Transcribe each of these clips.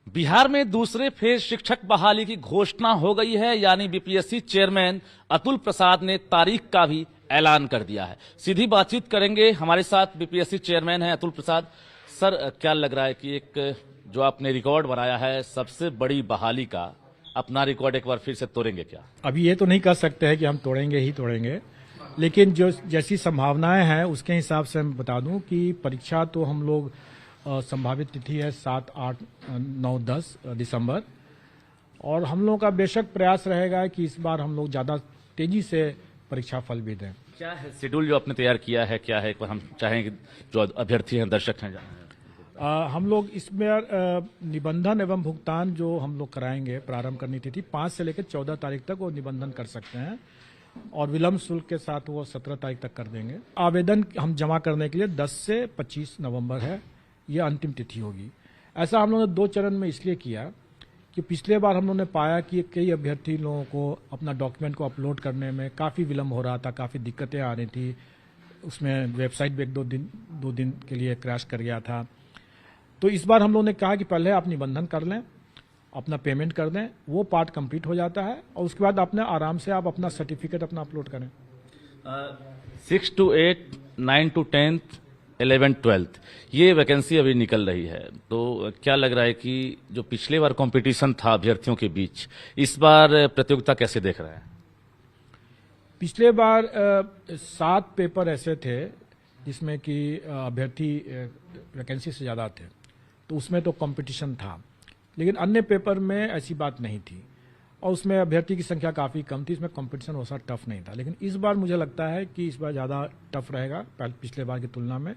बिहार में दूसरे फेज शिक्षक बहाली की घोषणा हो गई है, यानी बीपीएससी चेयरमैन अतुल प्रसाद ने तारीख का भी ऐलान कर दिया है। सीधी बातचीत करेंगे, हमारे साथ बीपीएससी चेयरमैन हैं अतुल प्रसाद। सर, क्या लग रहा है कि एक जो आपने रिकॉर्ड बनाया है सबसे बड़ी बहाली का, अपना रिकॉर्ड एक बार फिर से तोड़ेंगे क्या? अभी ये तो नहीं कह सकते हैं कि हम तोड़ेंगे ही तोड़ेंगे, लेकिन जो जैसी संभावनाएं हैं उसके हिसाब से मैं बता दूं कि परीक्षा तो हम लोग संभावित तिथि है 7, 8, 9, 10 दिसंबर, और हम लोगों का बेशक प्रयास रहेगा कि इस बार हम लोग ज़्यादा तेजी से परीक्षा फल भी दें। क्या है शेड्यूल जो आपने तैयार किया है, क्या है? एक बार हम चाहें कि जो अभ्यर्थी हैं, दर्शक हैं, जानें। हम लोग इसमें निबंधन एवं भुगतान जो हम लोग कराएंगे, प्रारंभ करनी तिथि 5 से लेकर 14 तारीख तक वो निबंधन कर सकते हैं, और विलंब शुल्क के साथ वो 17 तारीख तक कर देंगे। आवेदन हम जमा करने के लिए 10 से 25 नवंबर है, ये अंतिम तिथि होगी। ऐसा हम लोगों ने 2 चरण में इसलिए किया कि पिछले बार हम लोगों ने पाया कि कई अभ्यर्थी लोगों को अपना डॉक्यूमेंट को अपलोड करने में काफ़ी विलंब हो रहा था, काफ़ी दिक्कतें आ रही थी, उसमें वेबसाइट भी 2 दिन के लिए क्रैश कर गया था। तो इस बार हम लोगों ने कहा कि पहले आप निबंधन कर लें, अपना पेमेंट कर दें, वो पार्ट कंप्लीट हो जाता है, और उसके बाद अपने आराम से आप अपना सर्टिफिकेट अपना अपलोड करें। 6 to 8, 9 to 10th, 11, 12th ये वैकेंसी अभी निकल रही है। तो क्या लग रहा है कि जो पिछले बार कंपटीशन था अभ्यर्थियों के बीच, इस बार प्रतियोगिता कैसे देख रहे हैं? पिछले बार 7 पेपर ऐसे थे जिसमें कि अभ्यर्थी वैकेंसी से ज़्यादा थे, तो उसमें तो कंपटीशन था, लेकिन अन्य पेपर में ऐसी बात नहीं थी, और उसमें अभ्यर्थी की संख्या काफ़ी कम थी, इसमें कंपटीशन वैसा टफ नहीं था। लेकिन इस बार मुझे लगता है कि इस बार ज़्यादा टफ रहेगा पिछले बार की तुलना में,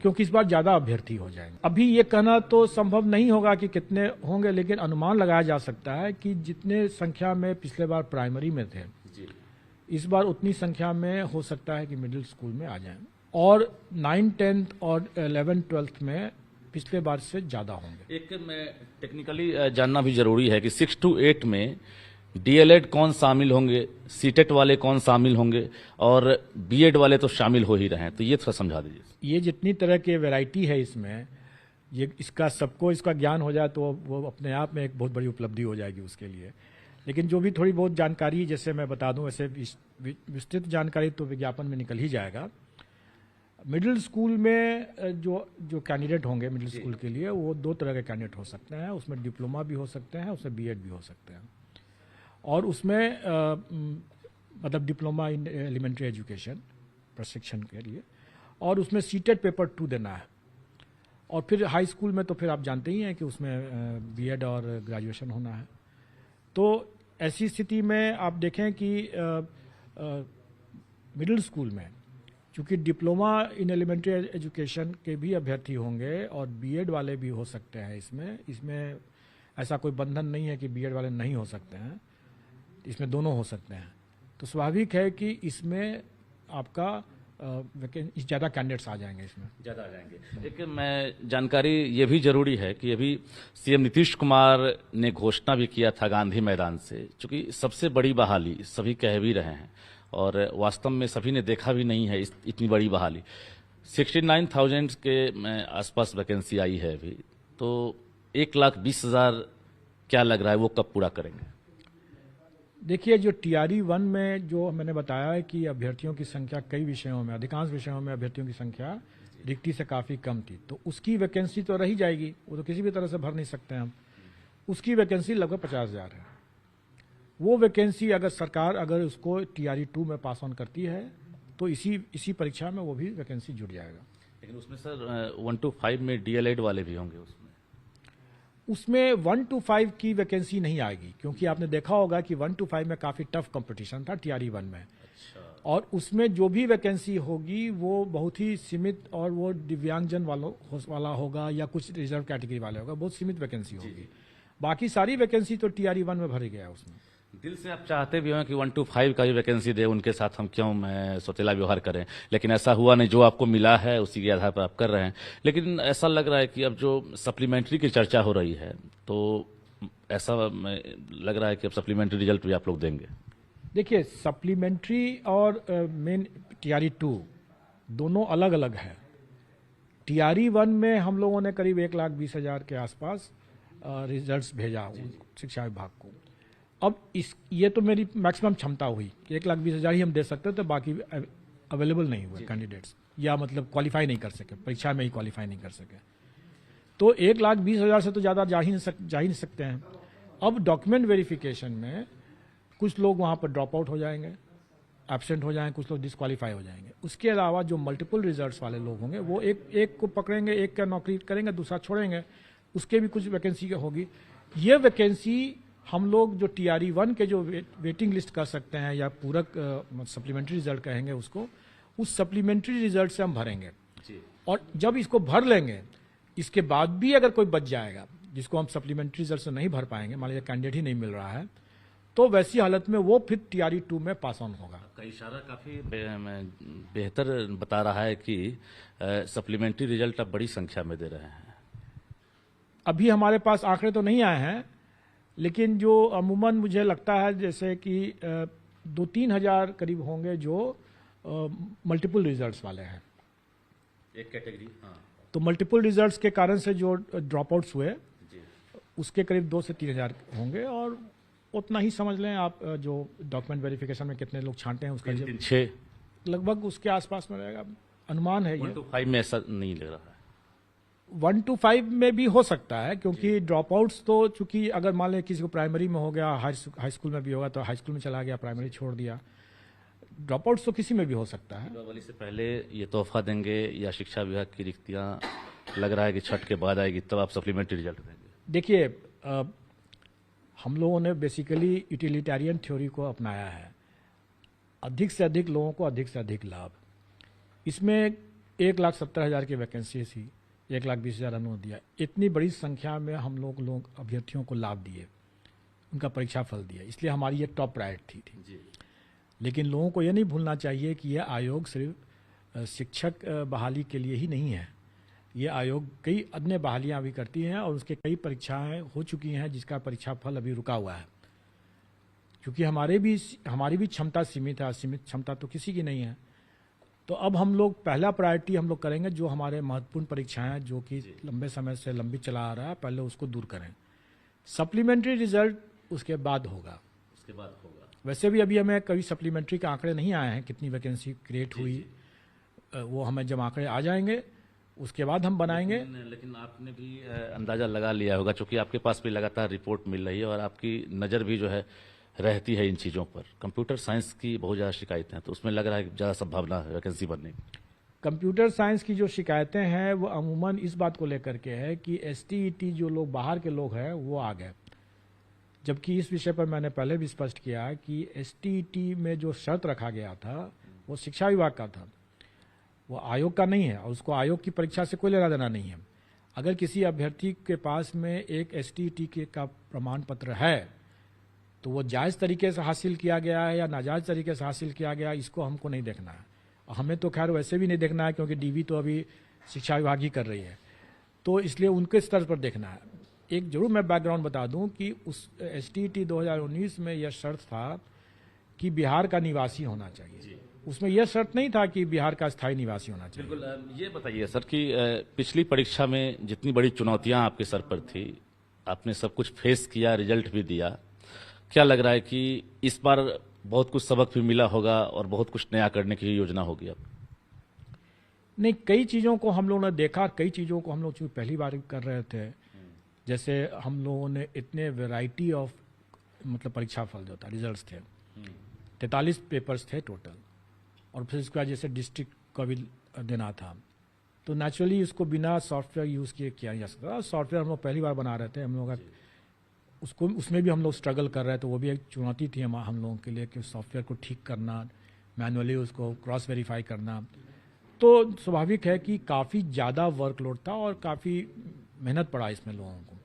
क्योंकि इस बार ज़्यादा अभ्यर्थी हो जाएंगे। अभी ये कहना तो संभव नहीं होगा कि कितने होंगे, लेकिन अनुमान लगाया जा सकता है कि जितने संख्या में पिछले बार प्राइमरी में थे, इस बार उतनी संख्या में हो सकता है कि मिडिल स्कूल में आ जाएं, और 9, 10 और 11, 12 में पिछले बार से ज़्यादा होंगे। एक मैं टेक्निकली जानना भी जरूरी है कि 6 to 8 में डीएलएड कौन शामिल होंगे, सीटेट वाले कौन शामिल होंगे, और बीएड वाले तो शामिल हो ही रहे हैं, तो ये थोड़ा समझा दीजिए। ये जितनी तरह की वैरायटी है इसमें, ये इसका सबको इसका ज्ञान हो जाए तो वो अपने आप में एक बहुत बड़ी उपलब्धि हो जाएगी उसके लिए। लेकिन जो भी थोड़ी बहुत जानकारी जैसे मैं बता दूं, वैसे विस्तृत जानकारी तो विज्ञापन में निकल ही जाएगा। मिडिल स्कूल में जो कैंडिडेट होंगे मिडिल स्कूल के लिए, वो 2 तरह के कैंडिडेट हो सकते हैं। उसमें डिप्लोमा भी हो सकते हैं, उसमें बीएड भी हो सकते हैं, और उसमें मतलब डिप्लोमा इन एलिमेंट्री एजुकेशन प्रशिक्षण के लिए, और उसमें सीटेट पेपर 2 देना है। और फिर हाई स्कूल में तो फिर आप जानते ही हैं कि उसमें बीएड और ग्रेजुएशन होना है। तो ऐसी स्थिति में आप देखें कि मिडिल स्कूल में चूँकि डिप्लोमा इन एलिमेंट्री एजुकेशन के भी अभ्यर्थी होंगे और बीएड वाले भी हो सकते हैं। इसमें ऐसा कोई बंधन नहीं है कि बीएड वाले नहीं हो सकते हैं, इसमें दोनों हो सकते हैं। तो स्वाभाविक है कि इसमें आपका ज़्यादा कैंडिडेट्स आ जाएंगे, इसमें ज़्यादा आ जाएंगे। एक मैं जानकारी ये भी जरूरी है कि अभी सीएम नीतीश कुमार ने घोषणा भी किया था गांधी मैदान से, चूंकि सबसे बड़ी बहाली सभी कह भी रहे हैं, और वास्तव में सभी ने देखा भी नहीं है इतनी बड़ी बहाली। 69,000 के आसपास वैकेंसी आई है अभी, तो 1,20,000 क्या लग रहा है वो कब पूरा करेंगे? देखिए, जो TRE 1 में जो मैंने बताया है कि अभ्यर्थियों की संख्या कई विषयों में, अधिकांश विषयों में अभ्यर्थियों की संख्या रिक्ति से काफ़ी कम थी, तो उसकी वैकेंसी तो रही जाएगी, वो तो किसी भी तरह से भर नहीं सकते हम। उसकी वैकेंसी लगभग 50,000 है। वो वैकेंसी अगर सरकार उसको TRE 2 में पास ऑन करती है तो इसी परीक्षा में वो भी वैकेंसी जुड़ जाएगा। लेकिन उसमें सर 1 to 5 में डीएलएड वाले भी होंगे। उसमें 1 to 5 की वैकेंसी नहीं आएगी, क्योंकि आपने देखा होगा कि 1 to 5 में काफ़ी टफ कंपटीशन था TRE 1 में। अच्छा। और उसमें जो भी वैकेंसी होगी वो बहुत ही सीमित, और वो दिव्यांगजन वाला होगा या कुछ रिजर्व कैटेगरी वाले होगा, बहुत सीमित वैकेंसी होगी। बाकी सारी वैकेंसी तो TRE 1 में भरी गया। उसमें दिल से आप चाहते भी हैं कि 1 to 5 का भी वैकेंसी दे, उनके साथ हम क्यों सौतेला व्यवहार करें, लेकिन ऐसा हुआ नहीं। जो आपको मिला है उसी के आधार पर आप कर रहे हैं। लेकिन ऐसा लग रहा है कि अब जो सप्लीमेंट्री की चर्चा हो रही है, तो ऐसा लग रहा है कि अब सप्लीमेंट्री रिजल्ट भी आप लोग देंगे। देखिए, सप्लीमेंट्री और मेन TRE 2 दोनों अलग अलग है। TRE 1 में हम लोगों ने करीब 1,20,000 के आसपास रिजल्ट्स भेजा शिक्षा विभाग को। अब ये तो मेरी मैक्सिमम क्षमता हुई कि 1,20,000 ही हम दे सकते थे, बाकी अवेलेबल नहीं हुए कैंडिडेट्स, या मतलब क्वालिफाई नहीं कर सके, परीक्षा में ही क्वालिफाई नहीं कर सके। तो 1,20,000 से तो ज़्यादा जा ही नहीं सकते हैं। अब डॉक्यूमेंट वेरिफिकेशन में कुछ लोग वहाँ पर ड्रॉप आउट हो जाएंगे, एब्सेंट हो जाएंगे, कुछ लोग डिस्क्वालीफाई हो जाएंगे। उसके अलावा जो मल्टीपल रिजल्ट्स वाले लोग होंगे वो एक को पकड़ेंगे, एक का नौकरी करेंगे, दूसरा छोड़ेंगे, उसके भी कुछ वैकेंसी होगी। ये वैकेंसी हम लोग जो TRE 1 के जो वेटिंग लिस्ट कर सकते हैं या पूरक सप्लीमेंट्री रिजल्ट कहेंगे उसको, उस सप्लीमेंट्री रिजल्ट से हम भरेंगे। और जब इसको भर लेंगे, इसके बाद भी अगर कोई बच जाएगा जिसको हम सप्लीमेंट्री रिजल्ट से नहीं भर पाएंगे, मान लीजिए कैंडिडेट ही नहीं मिल रहा है, तो वैसी हालत में वो फिर TRE 2 में पास ऑन होगा। का इशारा काफी बेहतर बता रहा है कि सप्लीमेंट्री रिजल्ट आप बड़ी संख्या में दे रहे हैं। अभी हमारे पास आंकड़े तो नहीं आए हैं, लेकिन जो अमूमन मुझे लगता है जैसे कि 2-3 हजार करीब होंगे जो मल्टीपल रिजल्ट्स वाले हैं, एक कैटेगरी। हाँ, तो मल्टीपल रिजल्ट्स के कारण से जो ड्रॉप आउट्स हुए उसके करीब 2 से 3 हजार होंगे, और उतना ही समझ लें आप जो डॉक्यूमेंट वेरिफिकेशन में कितने लोग छांटे हैं उसका 6 लगभग उसके आसपास में रहेगा, अनुमान है। 1 to 5 में ऐसा नहीं लग रहा है। 1 to 5 में भी हो सकता है, क्योंकि ड्रॉप आउट्स तो चूंकि अगर मान लें किसी को प्राइमरी में हो गया, हाई स्कूल में भी होगा तो हाई स्कूल में चला गया, प्राइमरी छोड़ दिया, ड्रॉप आउट्स तो किसी में भी हो सकता है। दीपावली से पहले ये तोहफा देंगे या शिक्षा विभाग की रिक्तियां लग रहा है कि छठ के बाद आएगी, तब आप सप्लीमेंट्री रिजल्ट देंगे? देखिए, हम लोगों ने बेसिकली यूटिलिटेरियन थ्योरी को अपनाया है, अधिक से अधिक लोगों को अधिक से अधिक लाभ। इसमें 1,70,000 की वैकेंसी थी, 1,20,000 अनुरोध दिया, इतनी बड़ी संख्या में हम लोग अभ्यर्थियों को लाभ दिए, उनका परीक्षा फल दिया, इसलिए हमारी ये टॉप प्रायोरिटी थी। लेकिन लोगों को ये नहीं भूलना चाहिए कि यह आयोग सिर्फ शिक्षक बहाली के लिए ही नहीं है, ये आयोग कई अन्य बहालियां भी करती हैं और उसके कई परीक्षाएं हो चुकी हैं जिसका परीक्षा फल अभी रुका हुआ है, क्योंकि हमारी भी क्षमता सीमित है, सीमित क्षमता तो किसी की नहीं है। तो अब हम लोग पहला प्रायोरिटी हम लोग करेंगे जो हमारे महत्वपूर्ण परीक्षाएं जो कि लंबे समय से लंबित चला आ रहा है, पहले उसको दूर करें। सप्लीमेंट्री रिजल्ट उसके बाद होगा। वैसे भी अभी हमें कभी सप्लीमेंट्री के आंकड़े नहीं आए हैं, कितनी वैकेंसी क्रिएट हुई, वो हमें जब आंकड़े आ जाएंगे उसके बाद हम बनाएंगे। लेकिन आपने भी अंदाजा लगा लिया होगा, क्योंकि आपके पास भी लगातार रिपोर्ट मिल रही है और आपकी नज़र भी जो है रहती है इन चीज़ों पर। कंप्यूटर साइंस की बहुत ज़्यादा शिकायतें हैं, तो उसमें लग रहा है कि ज़्यादा संभावना है वैकेंसी बनने की। कंप्यूटर साइंस की जो शिकायतें हैं वो अमूमन इस बात को लेकर के है कि STET जो लोग बाहर के लोग हैं वो आ गए, जबकि इस विषय पर मैंने पहले भी स्पष्ट किया कि STET में जो शर्त रखा गया था वो शिक्षा विभाग का था, वो आयोग का नहीं है, और उसको आयोग की परीक्षा से कोई लेना देना नहीं है। अगर किसी अभ्यर्थी के पास में एक STET का प्रमाण पत्र है तो वो जायज़ तरीके से हासिल किया गया है या नाजायज़ तरीके से हासिल किया गया, इसको हमको नहीं देखना है। और हमें तो खैर वैसे भी नहीं देखना है, क्योंकि DV तो अभी शिक्षा विभाग ही कर रही है, तो इसलिए उनके स्तर पर देखना है। एक जरूर मैं बैकग्राउंड बता दूं कि उस STET 2019 में यह शर्त था कि बिहार का निवासी होना चाहिए, उसमें यह शर्त नहीं था कि बिहार का स्थायी निवासी होना चाहिए। बिल्कुल। ये बताइए सर कि पिछली परीक्षा में जितनी बड़ी चुनौतियां आपके सर पर थी, आपने सब कुछ फेस किया, रिजल्ट भी दिया, क्या लग रहा है कि इस बार बहुत कुछ सबक भी मिला होगा और बहुत कुछ नया करने की योजना होगी अब? नहीं, कई चीज़ों को हम लोगों ने देखा, कई चीज़ों को हम लोग चूंकि पहली बार कर रहे थे, जैसे हम लोगों ने इतने वैरायटी ऑफ मतलब परीक्षा फल जो था, रिजल्ट्स थे, 43 पेपर्स थे टोटल, और फिर उसके बाद जैसे डिस्ट्रिक्ट का भी देना था, तो नेचुरली उसको बिना सॉफ्टवेयर यूज़ किया जा सकता। सॉफ्टवेयर हम लोग पहली बार बना रहे थे, हम लोग उसको उसमें भी हम लोग स्ट्रगल कर रहे थे, वो भी एक चुनौती थी हम लोगों के लिए कि सॉफ्टवेयर को ठीक करना, मैनुअली उसको क्रॉस वेरीफाई करना। तो स्वाभाविक है कि काफ़ी ज़्यादा वर्कलोड था और काफ़ी मेहनत पड़ा इसमें लोगों को,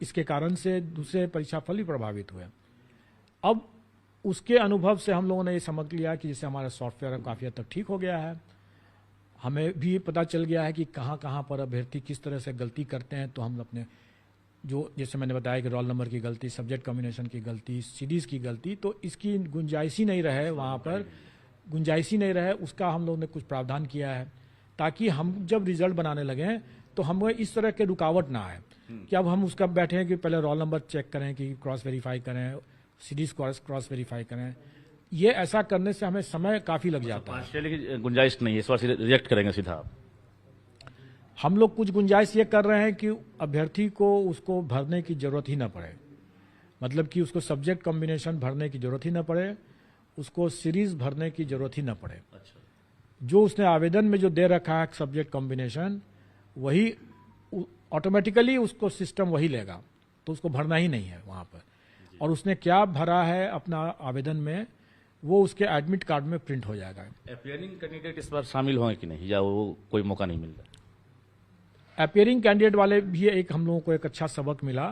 इसके कारण से दूसरे परीक्षा फल भी प्रभावित हुए। अब उसके अनुभव से हम लोगों ने ये समझ लिया कि जैसे हमारा सॉफ्टवेयर काफ़ी हद तक ठीक हो गया है, हमें भी पता चल गया है कि कहाँ कहाँ पर अभ्यर्थी किस तरह से गलती करते हैं, तो हम अपने जो जैसे मैंने बताया कि रोल नंबर की गलती, सब्जेक्ट कॉम्बिनेशन की गलती, सीरीज़ की गलती, तो इसकी गुंजाइश ही नहीं रहे, वहाँ पर गुंजाइश ही नहीं रहे, उसका हम लोगों ने कुछ प्रावधान किया है ताकि हम जब रिजल्ट बनाने लगे तो हमें इस तरह के रुकावट ना आए। कि अब हम उसका बैठे हैं कि पहले रोल नंबर चेक करें, कि क्रॉस वेरीफाई करें, सीरीज क्रॉस वेरीफाई करें। ये ऐसा करने से हमें समय काफ़ी लग जाता है। पार्शियली की गुंजाइश नहीं है, इस बार रिजेक्ट करेंगे सीधा आप? हम लोग कुछ गुंजाइश ये कर रहे हैं कि अभ्यर्थी को उसको भरने की जरूरत ही ना पड़े, मतलब कि उसको सब्जेक्ट कॉम्बिनेशन भरने की जरूरत ही ना पड़े, उसको सीरीज भरने की जरूरत ही ना पड़े। अच्छा, जो उसने आवेदन में जो दे रखा है सब्जेक्ट कॉम्बिनेशन, वही ऑटोमेटिकली उसको सिस्टम वही लेगा, तो उसको भरना ही नहीं है वहाँ पर। और उसने क्या भरा है अपना आवेदन में, वो उसके एडमिट कार्ड में प्रिंट हो जाएगा। अपियरिंग कैंडिडेट इस बार शामिल होंगे कि नहीं, या वो कोई मौका नहीं मिल रहा? अपियरिंग कैंडिडेट वाले भी एक हम लोगों को एक अच्छा सबक मिला,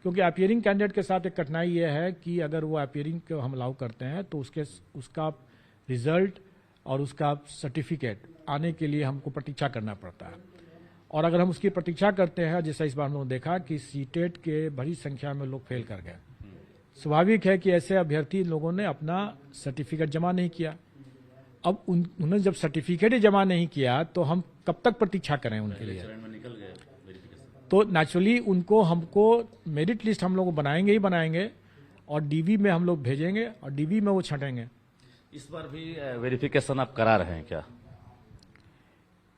क्योंकि अपियरिंग कैंडिडेट के साथ एक कठिनाई ये है कि अगर वो अपियरिंग को हम अलाउ करते हैं तो उसका रिजल्ट और उसका सर्टिफिकेट आने के लिए हमको प्रतीक्षा करना पड़ता है। और अगर हम उसकी प्रतीक्षा करते हैं, जैसा इस बार हम लोगों ने देखा कि सीटेट के बड़ी संख्या में लोग फेल कर गए, स्वाभाविक है कि ऐसे अभ्यर्थी लोगों ने अपना सर्टिफिकेट जमा नहीं किया। अब उन्होंने जब सर्टिफिकेट ही जमा नहीं किया तो हम कब तक प्रतीक्षा करें उनके लिए? तो नेचुरली उनको हमको मेरिट लिस्ट हम लोग बनाएंगे ही बनाएंगे, और डीवी में हम लोग भेजेंगे और डीवी में वो छटेंगे। इस बार भी वेरिफिकेशन आप करा रहे हैं क्या?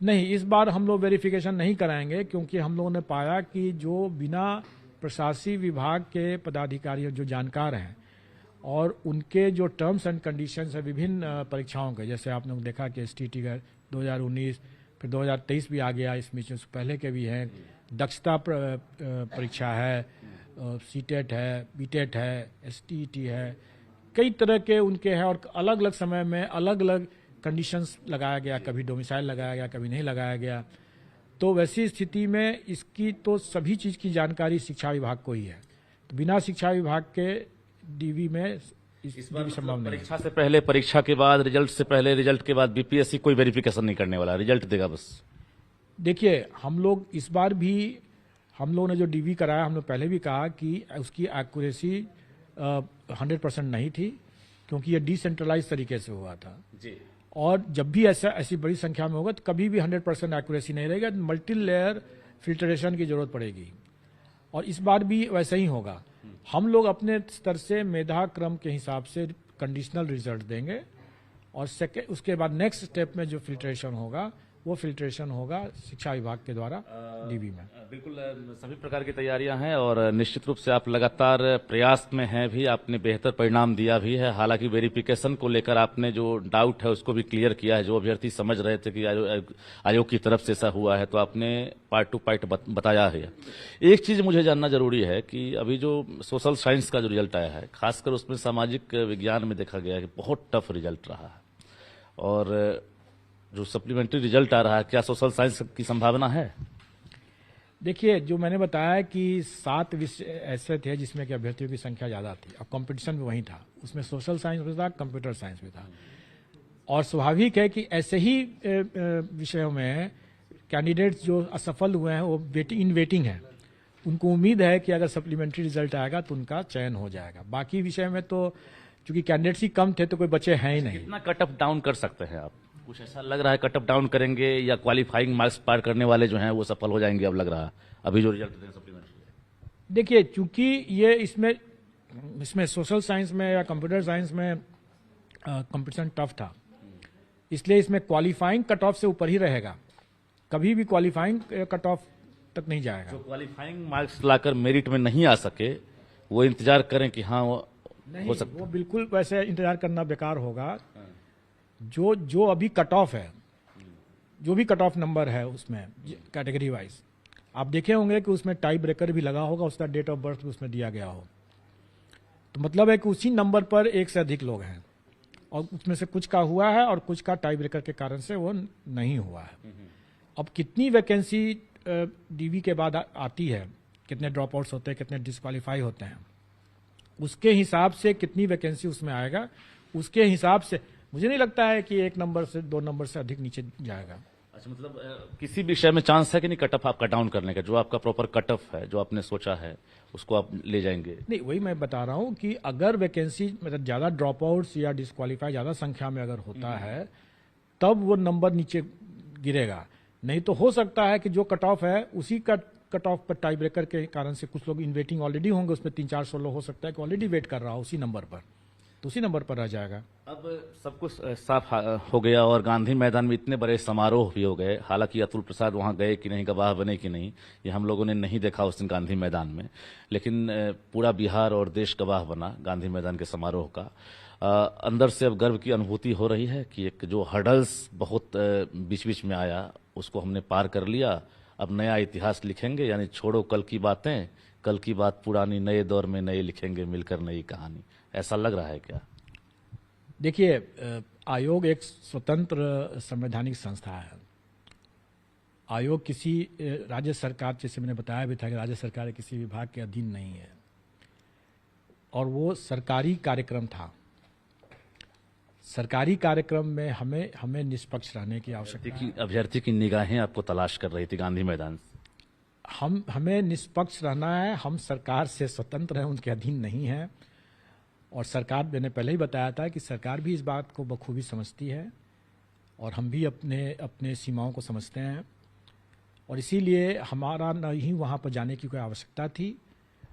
नहीं, इस बार हम लोग वेरिफिकेशन नहीं कराएंगे, क्योंकि हम लोगों ने पाया कि जो बिना प्रशासनिक विभाग के पदाधिकारी जो जानकार हैं और उनके जो टर्म्स एंड कंडीशंस है विभिन्न परीक्षाओं के, जैसे आपने देखा कि STT का 2019, फिर 2023 भी आ गया, इसमें जो पहले के भी हैं, दक्षता परीक्षा है, सीटेट है, बीटेट है, STET है, कई तरह के उनके हैं, और अलग अलग समय में अलग अलग कंडीशंस लगाया गया, कभी डोमिसाइल लगाया गया, कभी नहीं लगाया गया। तो वैसी स्थिति में इसकी तो सभी चीज़ की जानकारी शिक्षा विभाग को ही है, तो बिना शिक्षा विभाग के डीवी में इस बार संभव नहीं। परीक्षा से पहले, परीक्षा के बाद, रिजल्ट से पहले, रिजल्ट के बाद बीपीएससी कोई वेरिफिकेशन नहीं करने वाला, रिजल्ट देगा बस? देखिए, हम लोग इस बार भी, हम लोगों ने जो डीवी कराया, हमने पहले भी कहा कि उसकी एक्यूरेसी 100% नहीं थी, क्योंकि ये डिसेंट्रलाइज तरीके से हुआ था जी। और जब भी ऐसी बड़ी संख्या में होगा तो कभी भी 100% एक्यूरेसी नहीं रहेगा, मल्टी लेयर फिल्ट्रेशन की जरूरत पड़ेगी, और इस बार भी वैसा ही होगा। हम लोग अपने स्तर से मेधा क्रम के हिसाब से कंडीशनल रिजल्ट देंगे, और उसके बाद नेक्स्ट स्टेप में जो फिल्ट्रेशन होगा वो फिल्ट्रेशन होगा शिक्षा विभाग के द्वारा डीबी में। बिल्कुल, सभी प्रकार की तैयारियां हैं और निश्चित रूप से आप लगातार प्रयास में हैं भी, आपने बेहतर परिणाम दिया भी है। हालांकि वेरिफिकेशन को लेकर आपने जो डाउट है उसको भी क्लियर किया है, जो अभ्यर्थी समझ रहे थे कि आयोग की तरफ से ऐसा हुआ है, तो आपने पार्ट टू पार्ट बताया है। एक चीज मुझे जानना जरूरी है कि अभी जो सोशल साइंस का जो रिजल्ट आया है, खासकर उसमें सामाजिक विज्ञान में देखा गया है कि बहुत टफ रिजल्ट रहा है, और जो सप्लीमेंट्री रिजल्ट आ रहा है, क्या सोशल साइंस की संभावना है? देखिए, जो मैंने बताया कि 7 विषय ऐसे थे जिसमें कि अभ्यर्थियों की संख्या ज़्यादा थी, और कंपटीशन भी वही था, उसमें सोशल साइंस भी था, कंप्यूटर साइंस भी था, और स्वाभाविक है कि ऐसे ही विषयों में कैंडिडेट्स जो असफल हुए हैं वो इन वेटिंग है, उनको उम्मीद है कि अगर सप्लीमेंट्री रिजल्ट आएगा तो उनका चयन हो जाएगा। बाकी विषय में तो चूंकि कैंडिडेट्स ही कम थे तो कोई बचे हैं ही नहीं। कितना कट ऑफ डाउन कर सकते हैं आप? कुछ ऐसा लग रहा है कट ऑफ डाउन करेंगे, या क्वालिफाइंग मार्क्स पार करने वाले जो हैं वो सफल हो जाएंगे? अब लग रहा है अभी जो रिजल्ट दें सप्लीमेंट्री। देखिए, चूंकि ये इसमें सोशल साइंस में या कंप्यूटर साइंस में कंपटीशन टफ था, इसलिए इसमें क्वालिफाइंग कट ऑफ से ऊपर ही रहेगा, कभी भी क्वालिफाइंग कट ऑफ तक नहीं जाएगा। जो क्वालिफाइंग मार्क्स लाकर मेरिट में नहीं आ सके वो इंतजार करें कि हाँ वो नहीं, हो सकता? वो बिल्कुल वैसे इंतजार करना बेकार होगा। जो अभी कट ऑफ है, जो भी कट ऑफ नंबर है उसमें कैटेगरी वाइज, आप देखे होंगे कि उसमें टाई ब्रेकर भी लगा होगा, उसका डेट ऑफ बर्थ भी उसमें दिया गया हो, तो मतलब है कि उसी नंबर पर एक से अधिक लोग हैं, और उसमें से कुछ का हुआ है और कुछ का टाई ब्रेकर के कारण से वो नहीं हुआ है। अब कितनी वैकेंसी डीवी के बाद आती है, कितने ड्रॉप आउट्स होते हैं, कितने डिस्क्वालीफाई होते हैं, उसके हिसाब से कितनी वैकेंसी उसमें आएगा, उसके हिसाब से मुझे नहीं लगता है कि 1 नंबर से 2 नंबर से अधिक नीचे जाएगा। अच्छा, मतलब किसी विषय में चांस है कि नहीं कट ऑफ आपका डाउन करने का? जो आपका प्रॉपर कट ऑफ है, जो आपने सोचा है, उसको आप ले जाएंगे? नहीं, वही मैं बता रहा हूं कि अगर वैकेंसी मतलब ज्यादा ड्रॉप आउट्स या डिस्क्वालीफाई ज्यादा संख्या में अगर होता है तब वो नंबर नीचे गिरेगा, नहीं तो हो सकता है कि जो कट ऑफ है उसी का कट ऑफ पर टाई ब्रेकर के कारण से कुछ लोग इन वेटिंग ऑलरेडी होंगे, उसमें 300-400 लोग हो सकता है कि ऑलरेडी वेट कर रहा हो उसी नंबर पर, तो उसी नंबर पर रह जाएगा। अब सब कुछ साफ हो गया और गांधी मैदान में इतने बड़े समारोह भी हो गए। हालांकि अतुल प्रसाद वहां गए कि नहीं, गवाह बने कि नहीं, ये हम लोगों ने नहीं देखा उस दिन गांधी मैदान में, लेकिन पूरा बिहार और देश गवाह बना गांधी मैदान के समारोह का। अंदर से अब गर्व की अनुभूति हो रही है कि एक जो हर्डल्स बहुत बीच बीच में आया उसको हमने पार कर लिया। अब नया इतिहास लिखेंगे, यानी छोड़ो कल की बातें, कल की बात पुरानी, नए दौर में नए लिखेंगे मिलकर नई कहानी। ऐसा लग रहा है क्या? देखिए, आयोग एक स्वतंत्र संवैधानिक संस्था है। आयोग किसी राज्य सरकार, जैसे मैंने बताया भी था कि राज्य सरकार किसी विभाग के अधीन नहीं है, और वो सरकारी कार्यक्रम था। सरकारी कार्यक्रम में हमें निष्पक्ष रहने की आवश्यकता है। अभ्यर्थी की निगाहें आपको तलाश कर रही थी गांधी मैदान से। हमें निष्पक्ष रहना है। हम सरकार से स्वतंत्र हैं, उनके अधीन नहीं हैं। और सरकार, मैंने पहले ही बताया था कि सरकार भी इस बात को बखूबी समझती है, और हम भी अपने सीमाओं को समझते हैं, और इसीलिए हमारा न ही वहाँ पर जाने की कोई आवश्यकता थी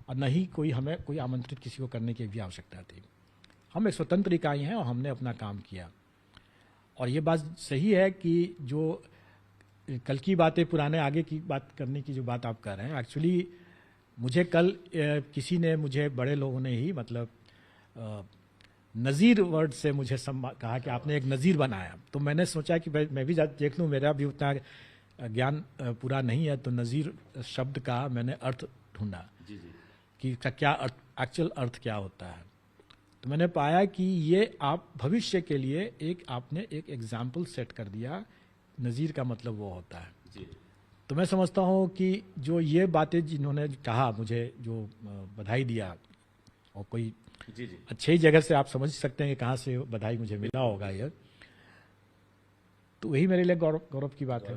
और न ही हमें कोई आमंत्रित किसी को करने की भी आवश्यकता थी। हम एक स्वतंत्र इकाई हैं और हमने अपना काम किया। और ये बात सही है कि जो कल की बातें पुराने आगे की बात करने की जो बात आप कर रहे हैं, एक्चुअली मुझे कल किसी ने, मुझे बड़े लोगों ने ही, मतलब नज़ीर वर्ड से मुझे कहा कि आपने एक नज़ीर बनाया। तो मैंने सोचा कि मैं भी देख लूँ, मेरा भी उतना ज्ञान पूरा नहीं है, तो नज़ीर शब्द का मैंने अर्थ ढूंढा कि क्या अर्थ, एक्चुअल अर्थ क्या होता है। तो मैंने पाया कि ये आप भविष्य के लिए आपने एक एग्जाम्पल सेट कर दिया। नज़ीर का मतलब वो होता है। तो मैं समझता हूँ कि जो ये बातें जिन्होंने कहा, मुझे जो बधाई दिया, और कोई अच्छे ही जगह से आप समझ सकते हैं कि कहाँ से बधाई मुझे मिला होगा, ये तो वही मेरे लिए गौरव की बात है।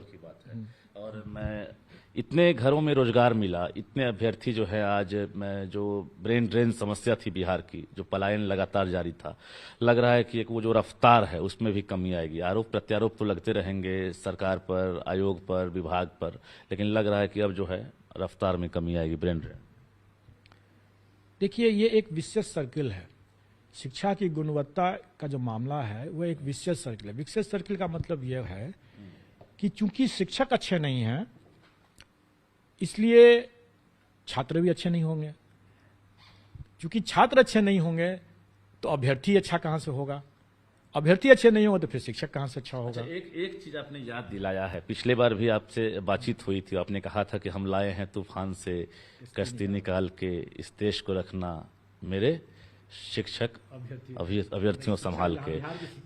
और मैं इतने घरों में रोजगार मिला, इतने अभ्यर्थी जो है आज, मैं जो ब्रेन ड्रेन समस्या थी बिहार की, जो पलायन लगातार जारी था, लग रहा है कि एक वो जो रफ्तार है उसमें भी कमी आएगी। आरोप प्रत्यारोप तो लगते रहेंगे सरकार पर, आयोग पर, विभाग पर, लेकिन लग रहा है कि अब जो है रफ्तार में कमी आएगी, ब्रेन ड्रेन। देखिए, ये एक विशेष सर्किल है। शिक्षा की गुणवत्ता का जो मामला है वो एक विशेष सर्किल है। विशेष सर्किल का मतलब यह है कि चूंकि शिक्षक अच्छे नहीं हैं, इसलिए छात्र भी अच्छे नहीं होंगे। चूंकि छात्र अच्छे नहीं होंगे तो अभ्यर्थी अच्छा कहां से होगा, अभ्यर्थी अच्छे नहीं होंगे तो फिर शिक्षक कहां से अच्छा होगा। एक चीज आपने याद दिलाया है, पिछले बार भी आपसे बातचीत हुई थी, आपने कहा था कि हम लाए हैं तूफान से कश्ती निकाल के, इस देश को रखना मेरे शिक्षक अभ्यर्थियों संभाल के।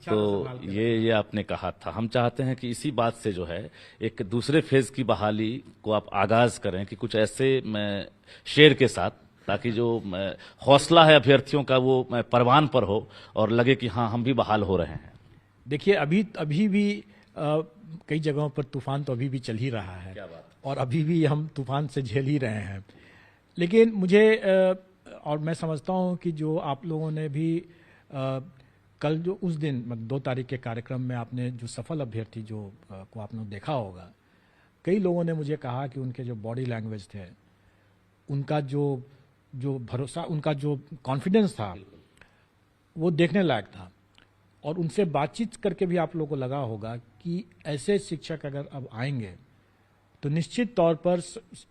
तो ये आपने कहा था। हम चाहते हैं कि इसी बात से जो है एक दूसरे फेज की बहाली को आप आगाज करें, कि कुछ ऐसे शेर के साथ, ताकि जो हौसला है अभ्यर्थियों का वो परवान पर हो और लगे कि हाँ, हम भी बहाल हो रहे हैं। देखिए, अभी भी कई जगहों पर तूफान तो अभी भी चल ही रहा है। क्या बात। और अभी भी हम तूफान से झेल ही रहे हैं। लेकिन मुझे और मैं समझता हूं कि जो आप लोगों ने भी कल जो उस दिन, मतलब 2 तारीख के कार्यक्रम में, आपने जो सफल अभ्यर्थी जो को आपने देखा होगा, कई लोगों ने मुझे कहा कि उनके जो बॉडी लैंग्वेज थे, उनका जो भरोसा, उनका जो कॉन्फिडेंस था, वो देखने लायक था। और उनसे बातचीत करके भी आप लोगों को लगा होगा कि ऐसे शिक्षक अगर अब आएंगे तो निश्चित तौर पर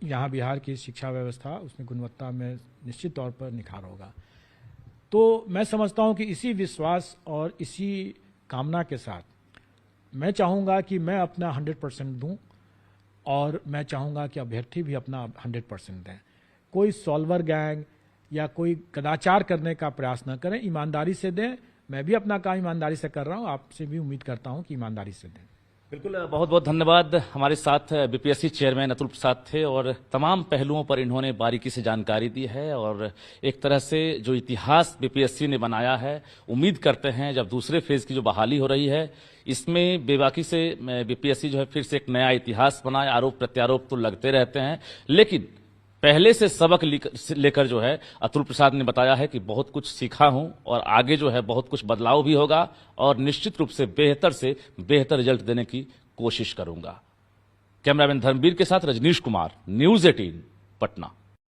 यहाँ बिहार की शिक्षा व्यवस्था, उसमें गुणवत्ता में निश्चित तौर पर निखार होगा। तो मैं समझता हूँ कि इसी विश्वास और इसी कामना के साथ मैं चाहूँगा कि मैं अपना 100% दूं, और मैं चाहूँगा कि अभ्यर्थी भी अपना 100% दें। कोई सॉल्वर गैंग या कोई कदाचार करने का प्रयास न करें, ईमानदारी से दें। मैं भी अपना काम ईमानदारी से कर रहा हूँ, आपसे भी उम्मीद करता हूँ कि ईमानदारी से दें। बिल्कुल, बहुत बहुत धन्यवाद। हमारे साथ बीपीएससी चेयरमैन अतुल प्रसाद थे और तमाम पहलुओं पर इन्होंने बारीकी से जानकारी दी है, और एक तरह से जो इतिहास बीपीएससी ने बनाया है, उम्मीद करते हैं जब दूसरे फेज की जो बहाली हो रही है, इसमें बेबाकी से बीपीएससी जो है फिर से एक नया इतिहास बनाए। आरोप प्रत्यारोप तो लगते रहते हैं, लेकिन पहले से सबक लेकर जो है अतुल प्रसाद ने बताया है कि बहुत कुछ सीखा हूं और आगे जो है बहुत कुछ बदलाव भी होगा, और निश्चित रूप से बेहतर रिजल्ट देने की कोशिश करूंगा। कैमरामैन धर्मवीर के साथ रजनीश कुमार, न्यूज 18 पटना।